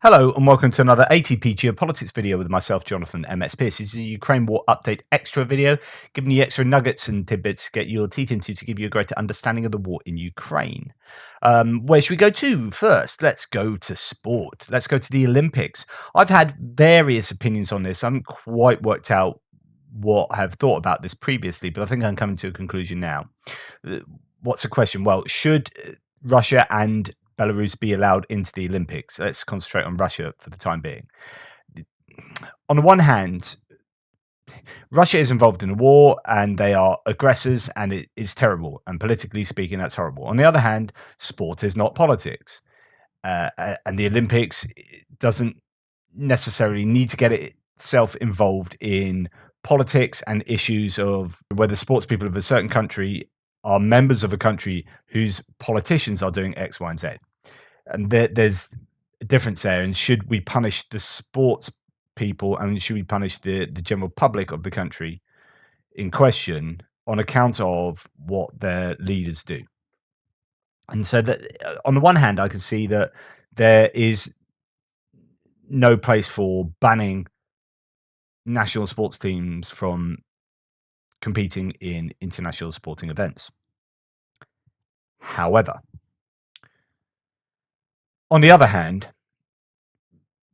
Hello and welcome to another ATP Geopolitics video with myself, Jonathan MS Pearce. This is a Ukraine War Update Extra video, giving you extra nuggets and tidbits to get your teeth into to give you a greater understanding of the war in Ukraine. Where should we go to first? Let's go to sport. Let's go to the Olympics. I've had various opinions on this. I haven't quite worked out what I've thought about this previously, but I think I'm coming to a conclusion now. What's the question? Well, should Russia and Belarus be allowed into the Olympics? Let's concentrate on Russia for the time being. On the one hand, Russia is involved in a war and they are aggressors, and it is terrible. And politically speaking, that's horrible. On the other hand, sport is not politics. And the Olympics doesn't necessarily need to get itself involved in politics and issues of whether sports people of a certain country are members of a country whose politicians are doing X, Y, and Z. And there's a difference there. And should we punish the sports people, and should we punish the general public of the country in question on account of what their leaders do? And so that on the one hand, I can see that there is no place for banning national sports teams from competing in international sporting events. However, on the other hand,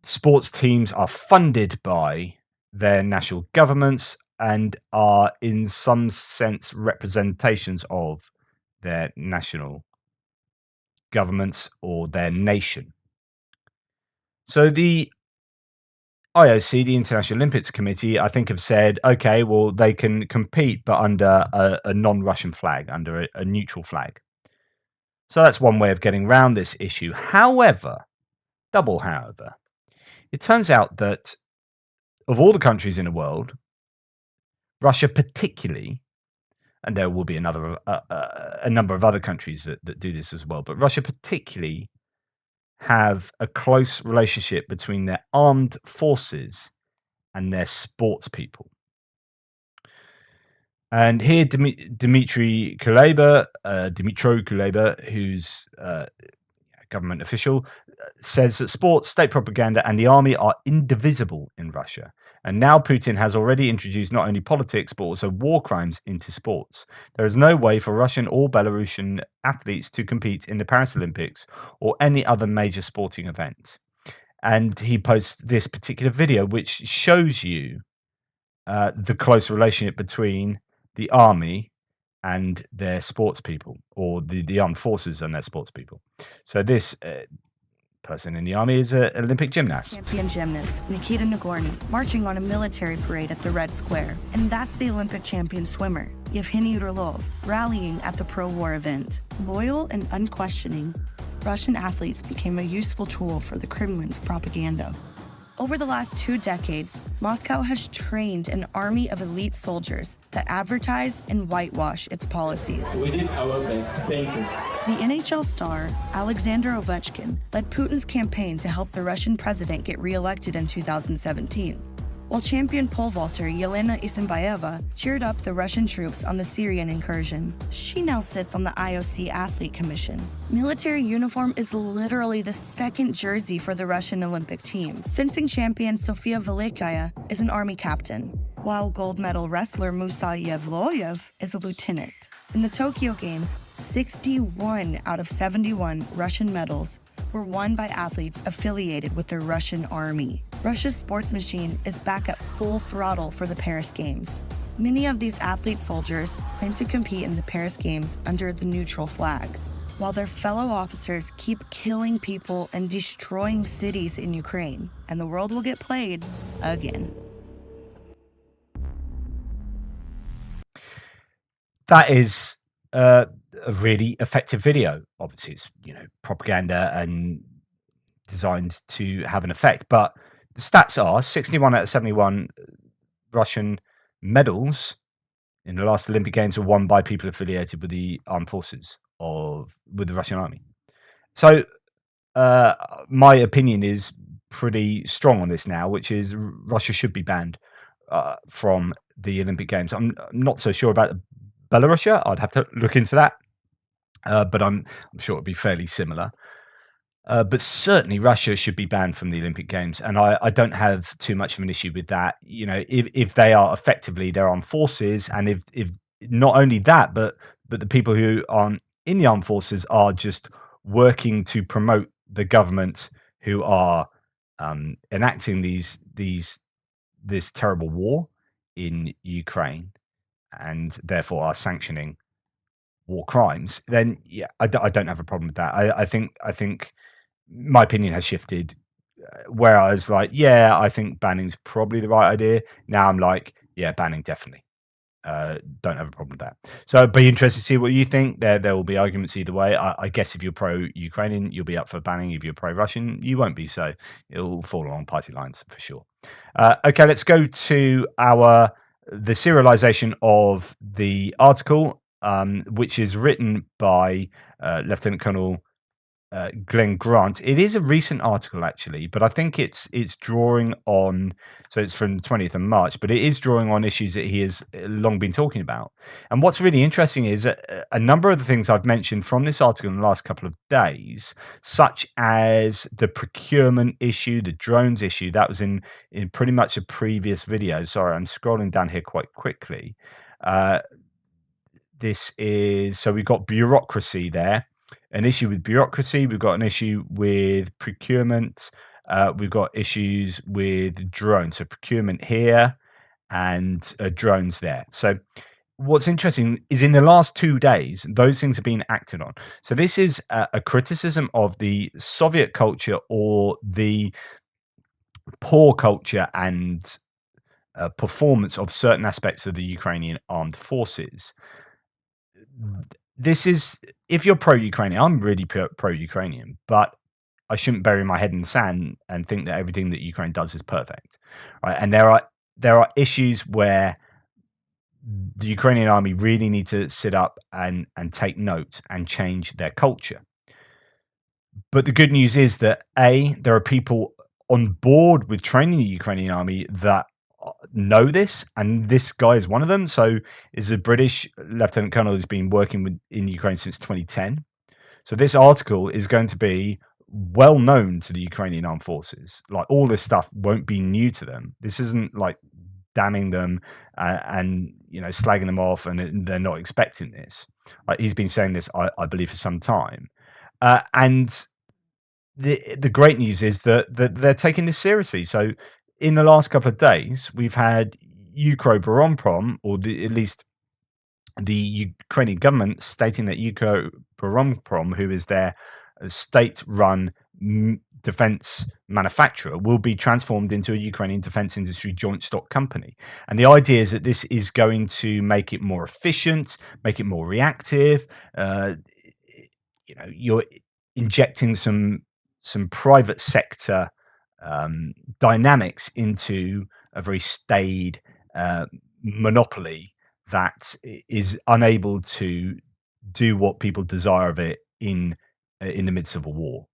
sports teams are funded by their national governments and are in some sense representations of their national governments or their nation. So the IOC, the International Olympics Committee, I think have said, okay, well, they can compete, but under a non-Russian flag, under a neutral flag. So that's one way of getting around this issue. However, it turns out that of all the countries in the world, Russia particularly, and there will be a number of other countries that do this as well, but Russia particularly have a close relationship between their armed forces and their sports people. And here, Dmitry Kuleba, who's a government official, says that sports, state propaganda, and the army are indivisible in Russia. And now Putin has already introduced not only politics, but also war crimes into sports. There is no way for Russian or Belarusian athletes to compete in the Paris Olympics or any other major sporting event. And he posts this particular video, which shows you the close relationship between the army and their sports people, or the armed forces and their sports people. So this person in the army is an Olympic gymnast. Champion gymnast Nikita Nagorny marching on a military parade at the Red Square. And that's the Olympic champion swimmer, Yevgeny Rulov, rallying at the pro-war event. Loyal and unquestioning, Russian athletes became a useful tool for the Kremlin's propaganda. Over the last 2 decades, Moscow has trained an army of elite soldiers that advertise and whitewash its policies. We did our best. Thank you. The NHL star, Alexander Ovechkin, led Putin's campaign to help the Russian president get re-elected in 2017. While champion pole vaulter Yelena Isinbayeva cheered up the Russian troops on the Syrian incursion, she now sits on the IOC Athlete Commission. Military uniform is literally the second jersey for the Russian Olympic team. Fencing champion Sofia Velikaya is an army captain, while gold medal wrestler Musa Yevloyev is a lieutenant. In the Tokyo Games, 61 out of 71 Russian medals were won by athletes affiliated with the Russian army. Russia's sports machine is back at full throttle for the Paris Games. Many of these athlete soldiers plan to compete in the Paris Games under the neutral flag, while their fellow officers keep killing people and destroying cities in Ukraine, and the world will get played again. That is a really effective video. Obviously, it's propaganda and designed to have an effect, but the stats are 61 out of 71 Russian medals in the last Olympic Games were won by people affiliated with the armed forces with the Russian army. So my opinion is pretty strong on this now, which is Russia should be banned from the Olympic Games. I'm not so sure about Belarusia. I'd have to look into that, but I'm sure it'd be fairly similar. But certainly Russia should be banned from the Olympic Games, and I don't have too much of an issue with that. You know, if they are effectively their armed forces, and if not only that, but the people who aren't in the armed forces are just working to promote the government who are enacting this terrible war in Ukraine, and therefore are sanctioning war crimes, then yeah, I don't have a problem with that. I think my opinion has shifted. Where I was like, yeah, I think banning's probably the right idea. Now I'm like, yeah, banning definitely. Don't have a problem with that. So I'd be interested to see what you think. There will be arguments either way. I guess if you're pro-Ukrainian, you'll be up for banning. If you're pro-Russian, you won't be. So it'll fall along party lines for sure. Okay, let's go to the serialization of the article, which is written by Lieutenant Colonel Glenn Grant. It is a recent article actually, but I think it's drawing on. So it's from the 20th of March, but it is drawing on issues that he has long been talking about. And what's really interesting is a number of the things I've mentioned from this article in the last couple of days, such as the procurement issue, the drones issue, that was in pretty much a previous video. Sorry, I'm scrolling down here quite quickly. This is so we've got bureaucracy there, an issue with bureaucracy. We've got an issue with procurement. We've got issues with drones. So procurement here and drones there. So what's interesting is in the last 2 days, those things have been acted on. So this is a criticism of the Soviet culture or the poor culture and performance of certain aspects of the Ukrainian armed forces. This is if you're pro-Ukrainian, I'm really pro-Ukrainian, but I shouldn't bury my head in the sand and think that everything that Ukraine does is perfect, right? And there are issues where the Ukrainian army really need to sit up and take note and change their culture. But the good news is that there are people on board with training the Ukrainian army that know this, and this guy is one of them. So is a British lieutenant colonel who's been working in Ukraine since 2010. So this article is going to be well known to the Ukrainian armed forces. Like all this stuff won't be new to them. This isn't like damning them and slagging them off, and they're not expecting this. Like he's been saying this, I believe, for some time, and the great news is that they're taking this seriously. So in the last couple of days, we've had Ukroboronprom, or at least the Ukrainian government, stating that Ukroboronprom, who is their state-run defense manufacturer, will be transformed into a Ukrainian defense industry joint stock company. And the idea is that this is going to make it more efficient, make it more reactive. You're injecting some private sector dynamics into a very staid monopoly that is unable to do what people desire of it in the midst of a war.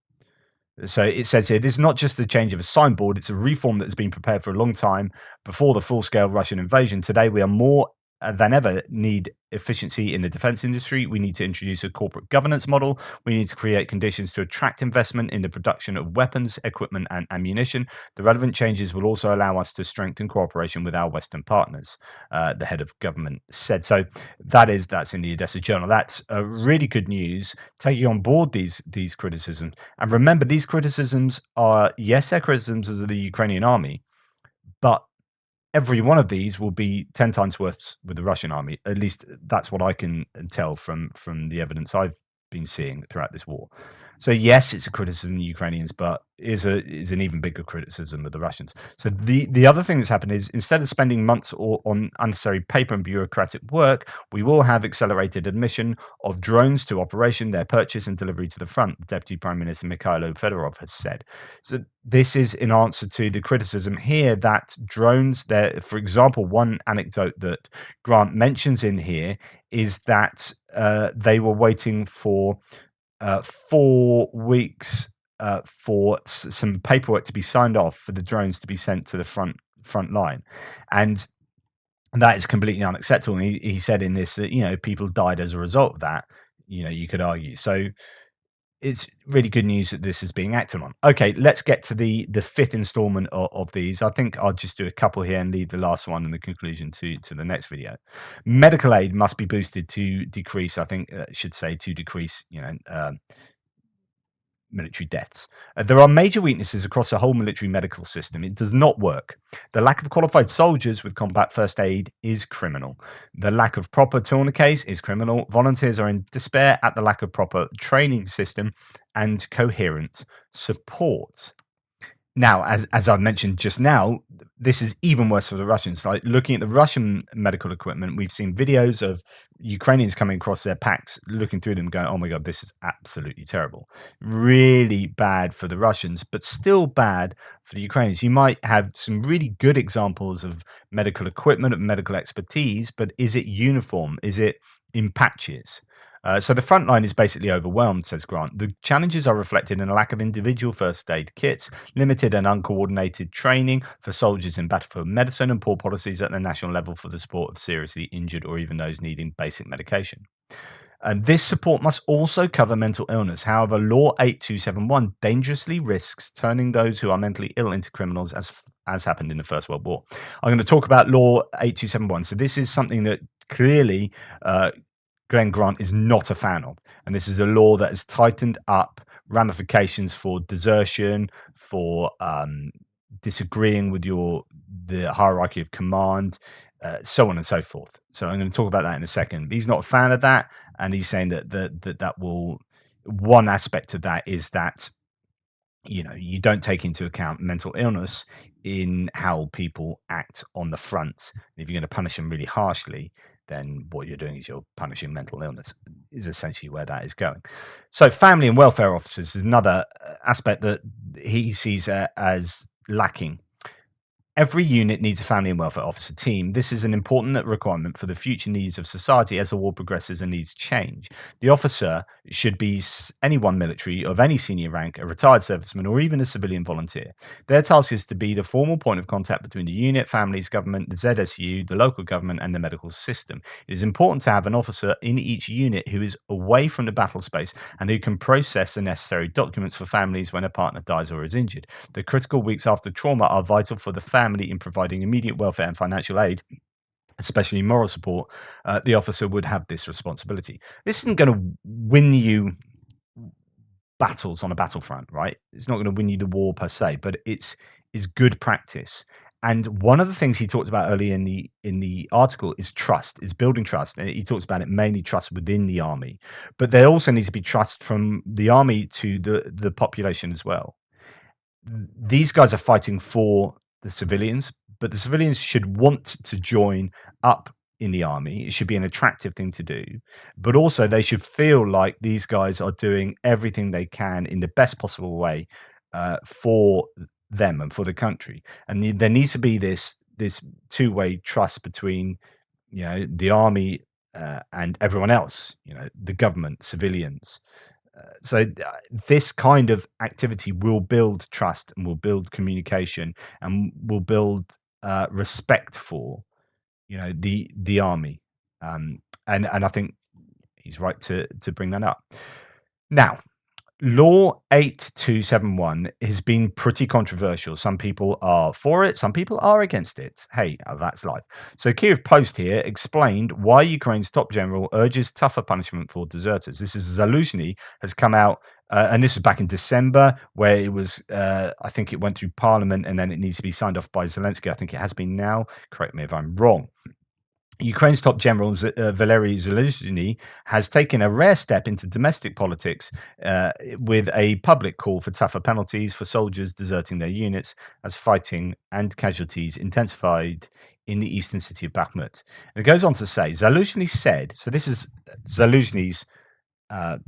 So it says here, this is not just a change of a signboard, it's a reform that has been prepared for a long time before the full-scale Russian invasion. Today, we are more than ever need efficiency in the defense industry. We need to introduce a corporate governance model. We need to create conditions to attract investment in the production of weapons, equipment, and ammunition. The relevant changes will also allow us to strengthen cooperation with our Western partners, the head of government said. So that's in the Odessa Journal. That's really good news, taking on board these criticisms. And remember, these criticisms are, yes, they're criticisms of the Ukrainian army, but every one of these will be 10 times worse with the Russian army. At least that's what I can tell from the evidence I've been seeing throughout this war. So yes, it's a criticism of the Ukrainians, but is an even bigger criticism of the Russians. So the other thing that's happened is, instead of spending months on unnecessary paper and bureaucratic work, we will have accelerated admission of drones to operation, their purchase and delivery to the front, the Deputy Prime Minister Mikhailo Fedorov has said. So this is in answer to the criticism here that drones, there, for example, one anecdote that Grant mentions in here is that they were waiting for 4 weeks for some paperwork to be signed off for the drones to be sent to the front line, and that is completely unacceptable. And he said in this that people died as a result of that. You could argue. So it's really good news that this is being acted on. Okay, let's get to the fifth installment of these. I think I'll just do a couple here and leave the last one and the conclusion to the next video. Medical aid must be boosted to decrease. I think should say to decrease. Military deaths. There are major weaknesses across the whole military medical system. It does not work. The lack of qualified soldiers with combat first aid is criminal. The lack of proper tourniquets is criminal. Volunteers are in despair at the lack of proper training system and coherent support. Now, as I mentioned just now, this is even worse for the Russians. Like looking at the Russian medical equipment, we've seen videos of Ukrainians coming across their packs, looking through them, going, "Oh my god, this is absolutely terrible." Really bad for the Russians, but still bad for the Ukrainians. You might have some really good examples of medical equipment, of medical expertise, but is it uniform? Is it in patches? So the front line is basically overwhelmed, says Grant. The challenges are reflected in a lack of individual first aid kits, limited and uncoordinated training for soldiers in battlefield medicine, and poor policies at the national level for the support of seriously injured or even those needing basic medication. And this support must also cover mental illness. However, Law 8271 dangerously risks turning those who are mentally ill into criminals, as happened in the First World War. I'm going to talk about Law 8271. So this is something that clearly Glenn Grant is not a fan of. And this is a law that has tightened up ramifications for desertion, for disagreeing with the hierarchy of command, so on and so forth. So I'm going to talk about that in a second. He's not a fan of that, and he's saying that will. One aspect of that is that you don't take into account mental illness in how people act on the front. If you're going to punish them really harshly, then what you're doing is you're punishing mental illness, is essentially where that is going. So family and welfare officers is another aspect that he sees as lacking. Every unit needs a family and welfare officer team. This is an important requirement for the future needs of society as the war progresses and needs change. The officer should be anyone military of any senior rank, a retired serviceman, or even a civilian volunteer. Their task is to be the formal point of contact between the unit, families, government, the ZSU, the local government, and the medical system. It is important to have an officer in each unit who is away from the battle space and who can process the necessary documents for families when a partner dies or is injured. The critical weeks after trauma are vital for the family in providing immediate welfare and financial aid, especially moral support. The officer would have this responsibility. This isn't going to win you battles on a battlefront, right? It's not going to win you the war per se, but it's good practice. And one of the things he talked about earlier in the article is trust, is building trust. And he talks about it mainly trust within the army, but there also needs to be trust from the army to the population as well. These guys are fighting for the civilians, but the civilians should want to join up in the army. It should be an attractive thing to do, but also they should feel like these guys are doing everything they can in the best possible way for them and for the country. And there needs to be this two-way trust between the army and everyone else, the government, civilians. So this kind of activity will build trust and will build communication and will build respect for the army, and I think he's right to bring that up. Now, Law 8271 has been pretty controversial. Some people are for it, some people are against it. Hey, that's life. So Kyiv Post here explained why Ukraine's top general urges tougher punishment for deserters. This is Zaluzhny has come out, and this was back in December, where it was, I think it went through Parliament and then it needs to be signed off by Zelensky. I think it has been now. Correct me if I'm wrong. Ukraine's top general, Valery Zaluzhny, has taken a rare step into domestic politics with a public call for tougher penalties for soldiers deserting their units as fighting and casualties intensified in the eastern city of Bakhmut. And it goes on to say, Zaluzhny said, so this is Zaluzhny's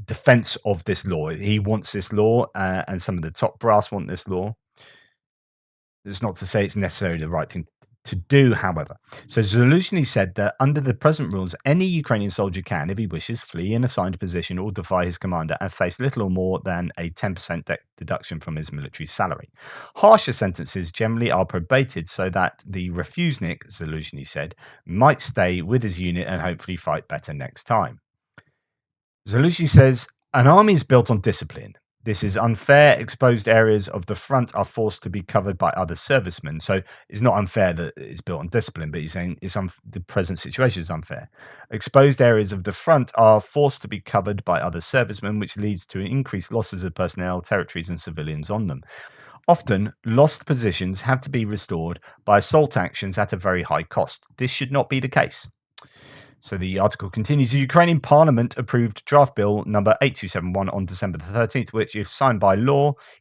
defense of this law. He wants this law, and some of the top brass want this law. It's not to say it's necessarily the right thing to do, however. So Zaluzhny said that under the present rules, any Ukrainian soldier can, if he wishes, flee an assigned position or defy his commander and face little or more than a 10% deduction from his military salary. Harsher sentences generally are probated so that the refusnik, Zaluzhny said, might stay with his unit and hopefully fight better next time. Zaluzhny says, An army is built on discipline. This is unfair. Exposed areas of the front are forced to be covered by other servicemen. So it's not unfair that it's built on discipline, but he's saying the present situation is unfair. Exposed areas of the front are forced to be covered by other servicemen, which leads to increased losses of personnel, territories, and civilians on them. Often, lost positions have to be restored by assault actions at a very high cost. This should not be the case. So the article continues. The Ukrainian parliament approved draft bill number 8271 on December the 13th, which, if signed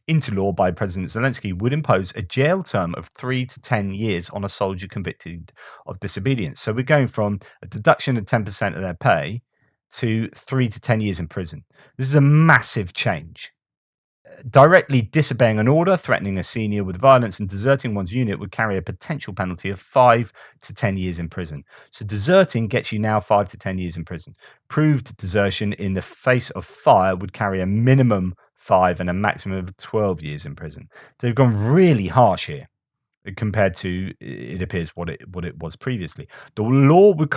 into law by President Zelensky, would impose a jail term of 3 to 10 years on a soldier convicted of disobedience. So we're going from a deduction of 10% of their pay to 3 to 10 years in prison. This is a massive change. Directly disobeying an order, threatening a senior with violence, and deserting one's unit would carry a potential penalty of 5 to 10 years in prison. So deserting gets you now 5 to 10 years in prison. Proved desertion in the face of fire would carry a minimum 5 and a maximum of 12 years in prison. So they've gone really harsh here compared to, it appears, what it was previously. The law would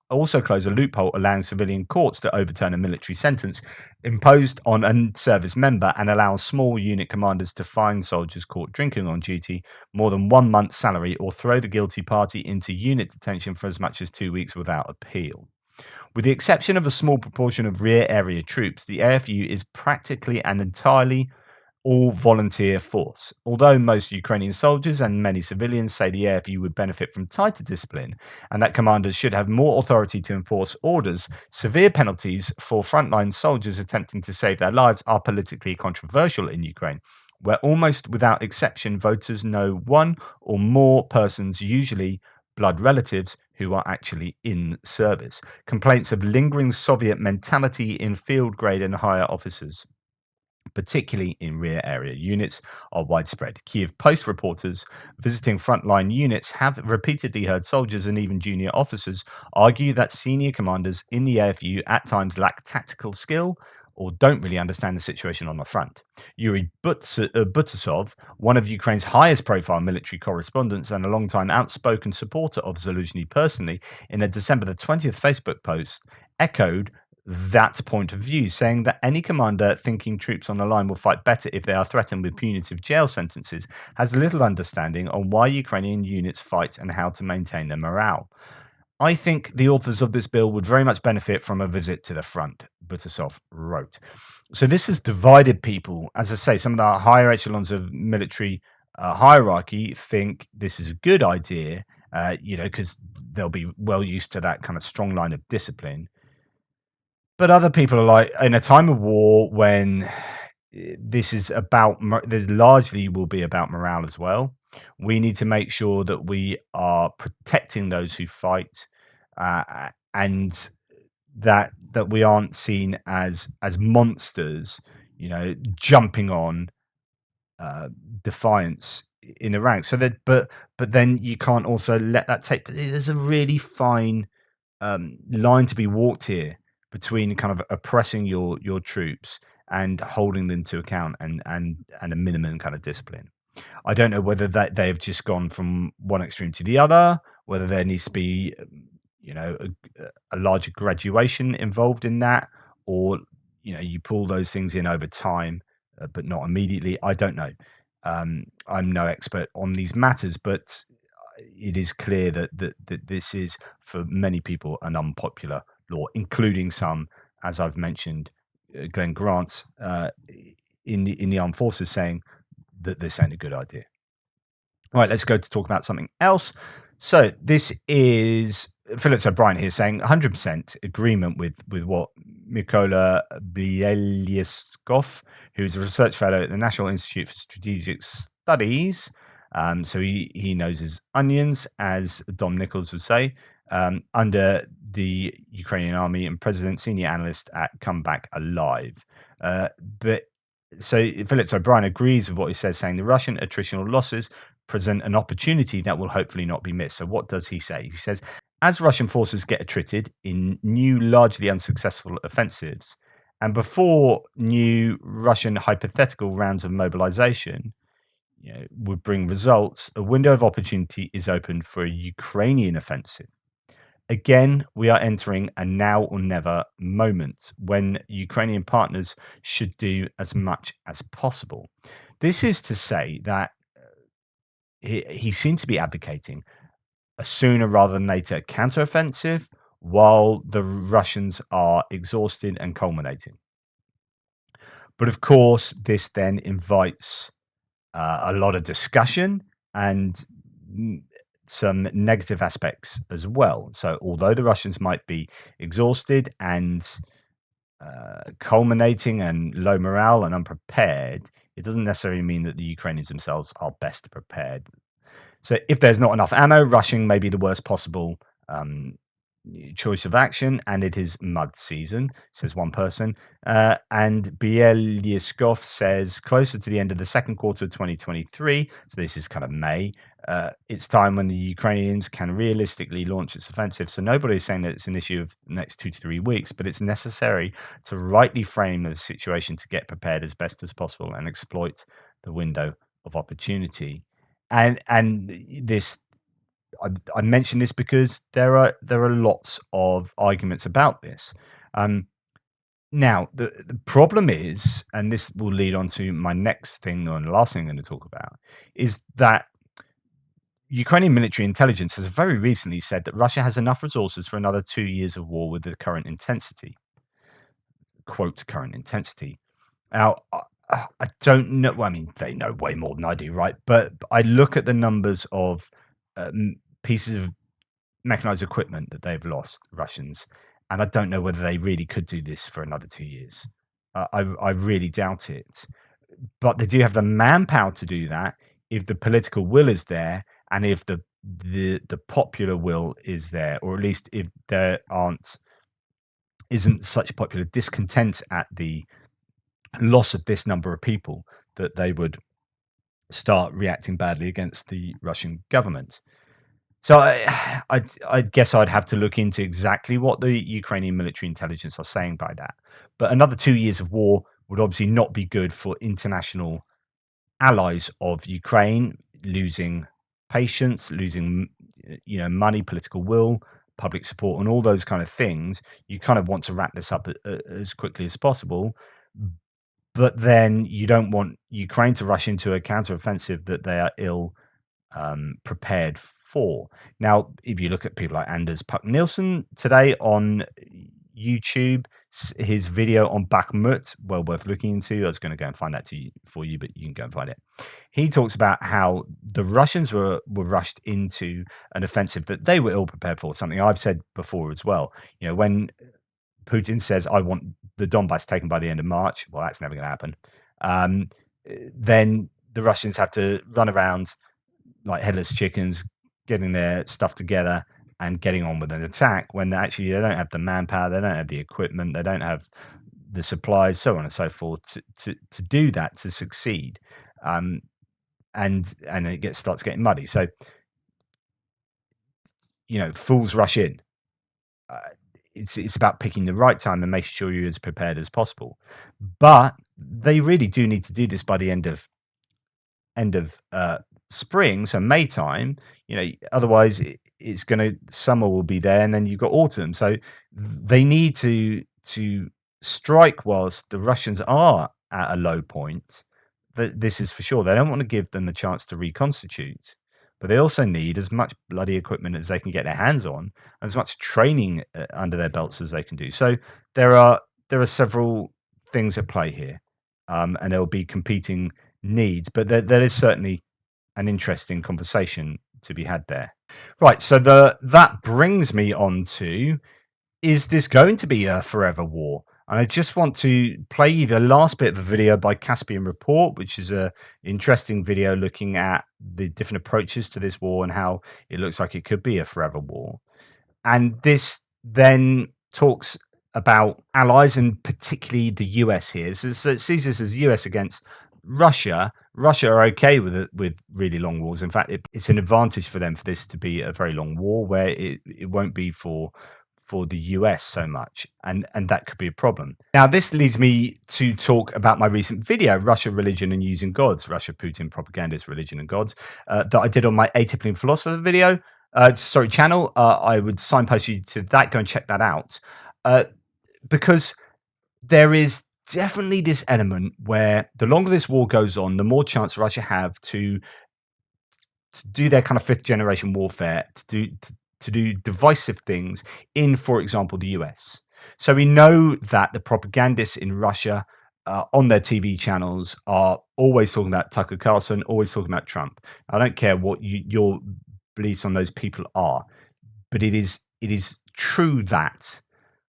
also close a loophole allowing civilian courts to overturn a military sentence imposed on a service member and allow small unit commanders to fine soldiers caught drinking on duty more than 1 month's salary or throw the guilty party into unit detention for as much as 2 weeks without appeal. With the exception of a small proportion of rear area troops, the AFU is practically and entirely all volunteer force. Although most Ukrainian soldiers and many civilians say the AFU would benefit from tighter discipline and that commanders should have more authority to enforce orders, severe penalties for frontline soldiers attempting to save their lives are politically controversial in Ukraine, where almost without exception voters know one or more persons, usually blood relatives, who are actually in service. Complaints of lingering Soviet mentality in field grade and higher officers, particularly in rear area units, are widespread. Kiev Post reporters visiting frontline units have repeatedly heard soldiers and even junior officers argue that senior commanders in the AFU at times lack tactical skill or don't really understand the situation on the front. Yuri Butasov, one of Ukraine's highest profile military correspondents and a long-time outspoken supporter of Zaluzhny personally, in a December the 20th Facebook post, echoed that point of view, saying that any commander thinking troops on the line will fight better if they are threatened with punitive jail sentences has little understanding on why Ukrainian units fight and how to maintain their morale. I think the authors of this bill would very much benefit from a visit to the front, Butasov wrote. So this has divided people. As I say, some of the higher echelons of military hierarchy think this is a good idea, because they'll be well used to that kind of strong line of discipline. But other people are like, in a time of war when this is about, there's largely will be about morale as well. We need to make sure that we are protecting those who fight, and that we aren't seen as monsters, jumping on defiance in the ranks. So that, but then you can't also let that take. There's a really fine line to be walked here between kind of oppressing your troops and holding them to account and a minimum kind of discipline. I don't know whether that they have just gone from one extreme to the other, whether there needs to be, a larger graduation involved in that, or you pull those things in over time, but not immediately. I don't know. I'm no expert on these matters, but it is clear that this is for many people an unpopular law, including some, as I've mentioned, Glenn Grant's in the armed forces saying that this ain't a good idea. All right, let's go to talk about something else. So this is Phillips O'Brien here saying 100% agreement with what Mykola Bielyskov, who's a research fellow at the National Institute for Strategic Studies. So he knows his onions, as Dom Nichols would say, under the Ukrainian army and president, senior analyst at Come Back Alive. So Phillips O'Brien agrees with what he says, saying the Russian attritional losses present an opportunity that will hopefully not be missed. So what does he say? He says, as Russian forces get attrited in new, largely unsuccessful offensives, and before new Russian hypothetical rounds of mobilization would bring results, a window of opportunity is opened for a Ukrainian offensive. Again, we are entering a now or never moment when Ukrainian partners should do as much as possible. This is to say that he seems to be advocating a sooner rather than later counteroffensive while the Russians are exhausted and culminating. But of course, this then invites a lot of discussion and some negative aspects as well. So, although the Russians might be exhausted and culminating and low morale and unprepared, it doesn't necessarily mean that the Ukrainians themselves are best prepared. So, if there's not enough ammo, rushing may be the worst possible choice of action, and it is mud season, says one person. And Bielyskov says closer to the end of the second quarter of 2023, so this is kind of May, it's time when the Ukrainians can realistically launch its offensive. So nobody's saying that it's an issue of the next 2 to 3 weeks, but it's necessary to rightly frame the situation to get prepared as best as possible and exploit the window of opportunity. And this I mention this because there are lots of arguments about this. Now, the problem is, and this will lead on to my next thing or the last thing I'm going to talk about, is that Ukrainian military intelligence has very recently said that Russia has enough resources for another 2 years of war with the current intensity. Quote, current intensity. Now, I don't know. Well, I mean, they know way more than I do, right? But I look at the numbers of pieces of mechanized equipment that they've lost, Russians, and I don't know whether they really could do this for another 2 years. I really doubt it. But they do have the manpower to do that if the political will is there, and if the popular will is there, or at least if there isn't such popular discontent at the loss of this number of people that they would start reacting badly against the Russian government. So I guess I'd have to look into exactly what the Ukrainian military intelligence are saying by that. But another 2 years of war would obviously not be good for international allies of Ukraine, losing patience, losing money, political will, public support, and all those kind of things. You kind of want to wrap this up as quickly as possible. But then you don't want Ukraine to rush into a counteroffensive that they are ill prepared for. Now, if you look at people like Anders Puck Nielsen today on YouTube, his video on Bakhmut, well worth looking into. I was going to go and find that for you, but you can go and find it. He talks about how the Russians were rushed into an offensive that they were ill prepared for, something I've said before as well. When Putin says, I want the Donbass taken by the end of March, well, that's never going to happen. Then the Russians have to run around like headless chickens, getting their stuff together and getting on with an attack when actually they don't have the manpower, they don't have the equipment, they don't have the supplies, so on and so forth to do that, to succeed. And it starts getting muddy. So, fools rush in. It's about picking the right time and making sure you're as prepared as possible. But they really do need to do this by the end of spring, so May time. Otherwise it's summer will be there, and then you've got autumn. So they need to strike whilst the Russians are at a low point. This is for sure. They don't want to give them a chance to reconstitute, but they also need as much bloody equipment as they can get their hands on, and as much training under their belts as they can do. So there are several things at play here, and there will be competing needs, but there is certainly an interesting conversation to be had there. Right, so that brings me on to, is this going to be a forever war? And I just want to play you the last bit of a video by Caspian Report, which is a interesting video looking at the different approaches to this war and how it looks like it could be a forever war. And this then talks about allies, and particularly the US here. So it sees this as US against Russia. Russia are okay with really long wars. In fact, it's an advantage for them for this to be a very long war, where it won't be for the US so much, and that could be a problem. Now, this leads me to talk about my recent video, Russia, Religion and Using Gods, Russia, Putin, Propagandist, Religion and Gods, that I did on my Atypical Philosopher video. Channel. I would signpost you to that. Go and check that out, because there is definitely this element where the longer this war goes on, the more chance Russia have to do their kind of fifth generation warfare, to do divisive things in, for example, the US. So we know that the propagandists in Russia on their TV channels are always talking about Tucker Carlson, always talking about Trump. I don't care what your beliefs on those people are, but it is true that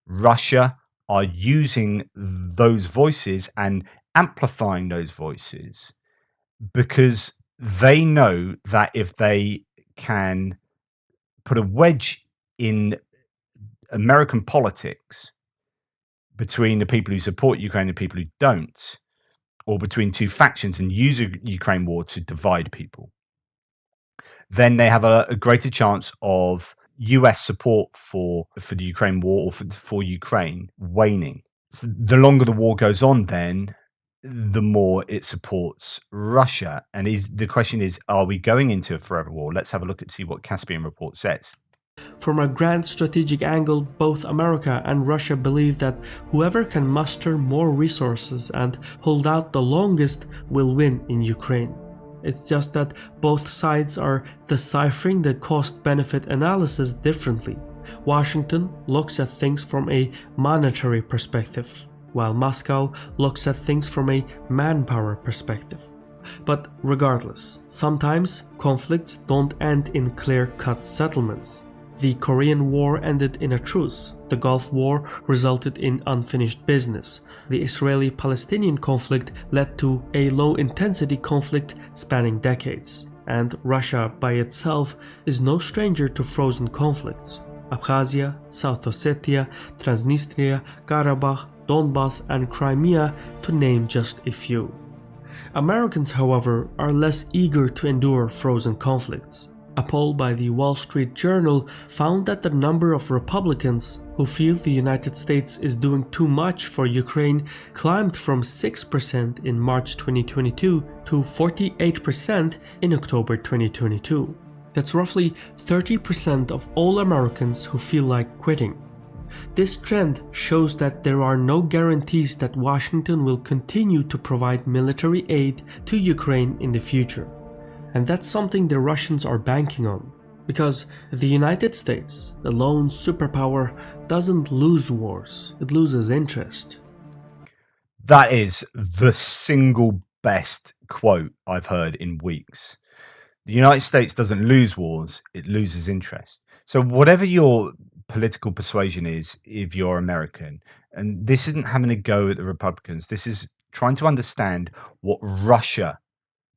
Russia are using those voices and amplifying those voices because they know that if they can put a wedge in American politics between the people who support Ukraine and the people who don't, or between two factions and use a Ukraine war to divide people, then they have a greater chance of US support for the Ukraine war or for Ukraine waning. So the longer the war goes on, then the more it supports Russia. And the question is, are we going into a forever war? Let's have a look and see what Caspian report says. From a grand strategic angle, both America and Russia believe that whoever can muster more resources and hold out the longest will win in Ukraine. It's just that both sides are deciphering the cost-benefit analysis differently. Washington looks at things from a monetary perspective, while Moscow looks at things from a manpower perspective. But regardless, sometimes conflicts don't end in clear-cut settlements. The Korean War ended in a truce. The Gulf War resulted in unfinished business. The Israeli-Palestinian conflict led to a low-intensity conflict spanning decades. And Russia by itself is no stranger to frozen conflicts. Abkhazia, South Ossetia, Transnistria, Karabakh, Donbas, and Crimea, to name just a few. Americans, however, are less eager to endure frozen conflicts. A poll by the Wall Street Journal found that the number of Republicans who feel the United States is doing too much for Ukraine climbed from 6% in March 2022 to 48% in October 2022. That's roughly 30% of all Americans who feel like quitting. This trend shows that there are no guarantees that Washington will continue to provide military aid to Ukraine in the future. And that's something the Russians are banking on, because the United States, the lone superpower, doesn't lose wars, it loses interest. That is the single best quote I've heard in weeks. The United States doesn't lose wars, it loses interest. So whatever your political persuasion is, if you're American, and this isn't having a go at the Republicans, this is trying to understand what Russia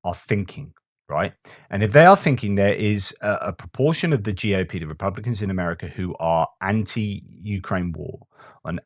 are thinking, right? And if they are thinking, there is a proportion of the GOP, the Republicans in America, who are anti-Ukraine war and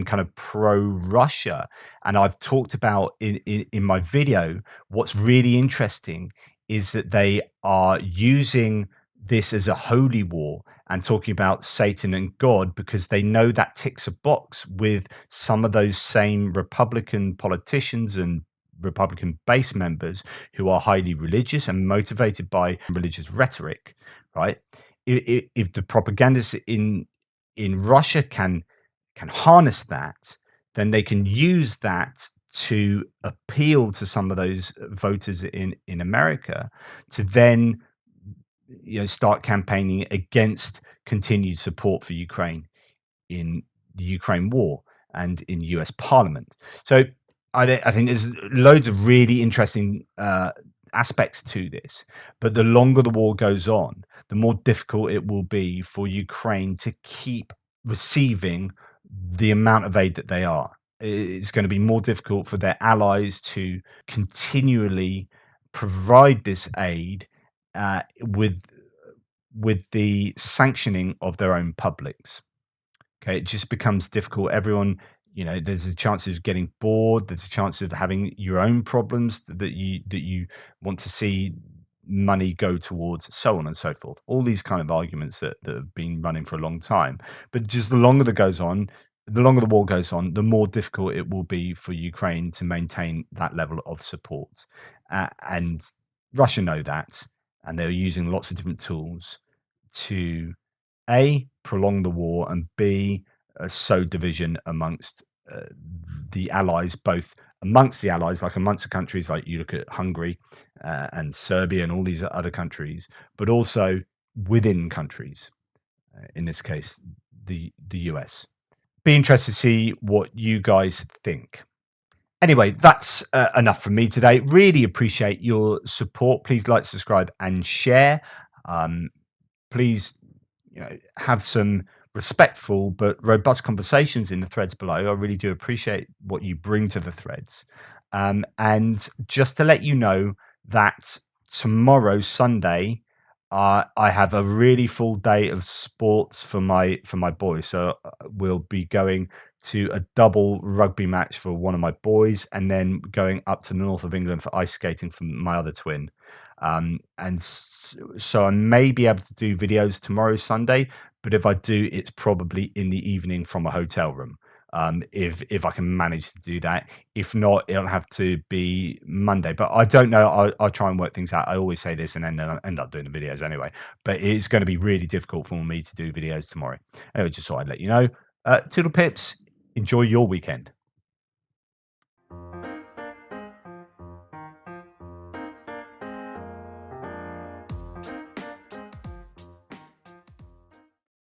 kind of pro-Russia. And I've talked about in my video, what's really interesting is that they are using this as a holy war and talking about Satan and God because they know that ticks a box with some of those same Republican politicians and Republican base members who are highly religious and motivated by religious rhetoric, right? If the propagandists in Russia can harness that, then they can use that to appeal to some of those voters in America to then start campaigning against continued support for Ukraine in the Ukraine war and in US Parliament. So I think there's loads of really interesting aspects to this, but the longer the war goes on, the more difficult it will be for Ukraine to keep receiving the amount of aid that they are. It's going to be more difficult for their allies to continually provide this aid with the sanctioning of their own publics. Okay, it just becomes difficult. Everyone, there's a chance of getting bored. There's a chance of having your own problems that you want to see money go towards, so on and so forth. All these kind of arguments that have been running for a long time. But just the longer the longer the war goes on, the more difficult it will be for Ukraine to maintain that level of support. And Russia know that, and they're using lots of different tools to A, prolong the war, and B, sow division amongst the allies, both amongst the allies, like amongst the countries, like you look at Hungary and Serbia and all these other countries, but also within countries, in this case, the US. Be interested to see what you guys think. Anyway, that's enough from me today. Really appreciate your support. Please like, subscribe, and share. Please, have some respectful but robust conversations in the threads below. I really do appreciate what you bring to the threads. And just to let you know that tomorrow, Sunday, I have a really full day of sports for my boys. So we'll be going to a double rugby match for one of my boys, and then going up to the north of England for ice skating for my other twin. So I may be able to do videos tomorrow, Sunday, but if I do, it's probably in the evening from a hotel room. If I can manage to do that. If not, it'll have to be Monday. But I don't know. I'll try and work things out. I always say this and then I end up doing the videos anyway. But it's going to be really difficult for me to do videos tomorrow. Anyway, just thought I'd let you know. Toodle pips. Enjoy your weekend.